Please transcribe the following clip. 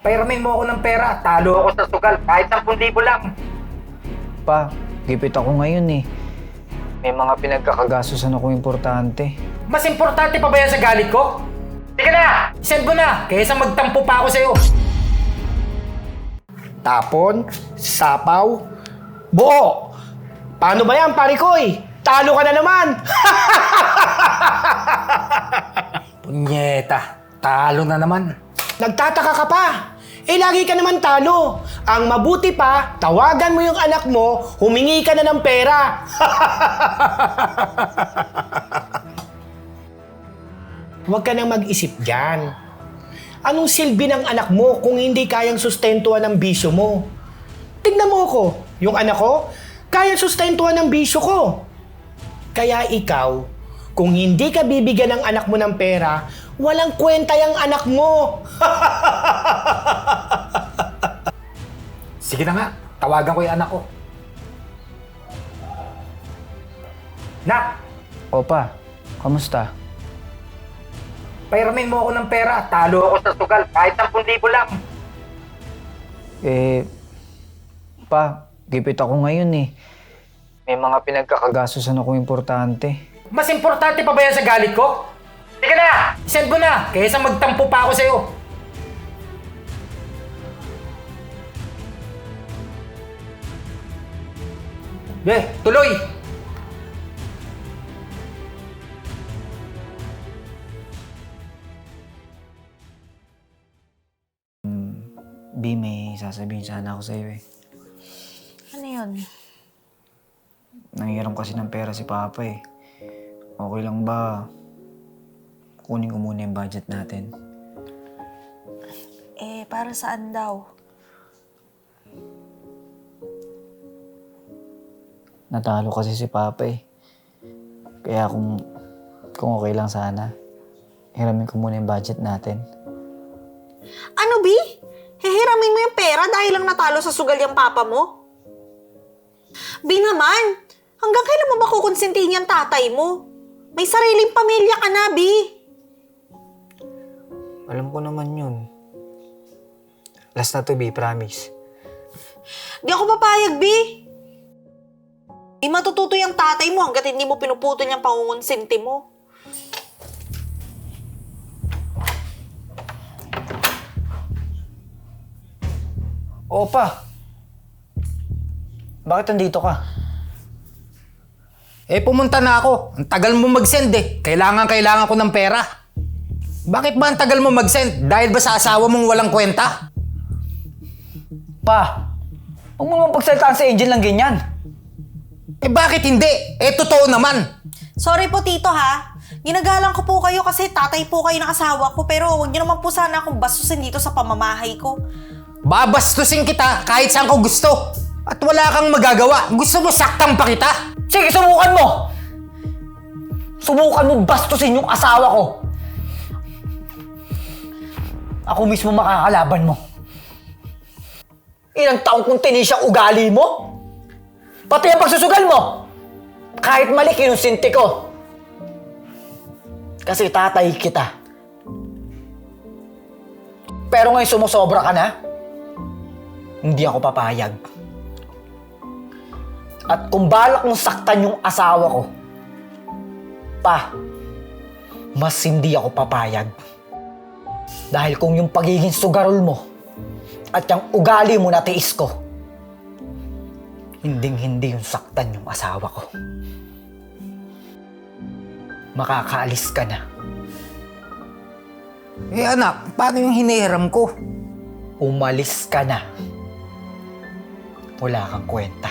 Pairamin mo ako ng pera. Talo ako sa sugal. Kahit 10,000 lang. Pa, gipit ako ngayon eh. May mga pinagkakagastusan ako importante. Mas importante pa ba yan sa galit ko? Sige na! Send mo na! Kaysa magtampo pa ako sa'yo. Tapon, sapaw, buo. Paano ba yan, pare koy? Talo ka na naman! Punyeta. Talo na naman. Nagtataka ka pa. Eh, lagi ka naman talo. Ang mabuti pa, tawagan mo yung anak mo, humingi ka na ng pera. Huwag ka nang mag-isip dyan. Anong silbi ng anak mo kung hindi kayang sustentuhan ng bisyo mo? Tignan mo ko, yung anak ko, kaya sustentuhan ng bisyo ko. Kaya ikaw, kung hindi ka bibigyan ng anak mo ng pera, walang kwenta yung anak mo. Sige na nga. Tawagan ko yung anak ko. Nak! Opa, kamusta? Pairamin mo ako ng pera. Talo ako sa sugal. Kahit 10,000 lang. Pa, gipit ako ngayon eh. May mga pinagkakagastusan ako importante. Mas importante pa ba yan sa galit ko? Sige na! Send mo na! Kaysa magtampo pa ako sa'yo. Tuloy! Bi, may sasabihin sana ako sa'yo eh. Ano yun? Nangiram kasi ng pera si Papa eh. Okay lang ba? Kunin ko muna yung budget natin. Para saan daw? Natalo kasi si Papa eh. Kaya kung okay lang sana, hiramin ko muna yung budget natin. Ano, Bi? Hihiramin mo yung pera dahil lang natalo sa sugal yung papa mo? Bi naman, hanggang kailan mo ba kukonsintihin yung tatay mo? May sariling pamilya ka na, Bi. Alam ko naman yun. Last na to, Bi, promise. Di ako papayag, Bi. Di matututo yung tatay mo hanggat hindi mo pinuputol yung pangungonsinti mo. Opa! Bakit nandito ka? Pumunta na ako. Ang tagal mo mag-send eh. Kailangan ko ng pera. Bakit ba ang tagal mo mag-send? Dahil ba sa asawa mong walang kwenta? Pa! Huwag mo naman pagsalitaan sa Angel ng ganyan. Bakit hindi? Totoo naman. Sorry po, Tito, ha? Ginagalang ko po kayo kasi tatay po kayo ng asawa ko, pero huwag niyo naman po sana akong bastusin dito sa pamamahay ko. Babastusin kita kahit saan ko gusto. At wala kang magagawa. Gusto mo saktang pa kita? Sige, subukan mo! Subukan mo bastusin yung asawa ko. Ako mismo makakalaban mo. Ilang taong kong tinis ang ugali mo? Pati ang pagsusugal mo! Kahit mali, kinusinti ko. Kasi tatay kita. Pero ngayon sumusobra ka na? Hindi ako papayag. At kung balak mong saktan yung asawa ko, pa, mas hindi ako papayag. Dahil kung yung pagiging sugarol mo at yung ugali mo na tiis ko, hinding-hindi yung saktan yung asawa ko. Makakaalis ka na. Anak, paano yung hinihiram ko? Umalis ka na. Wala kang kwenta.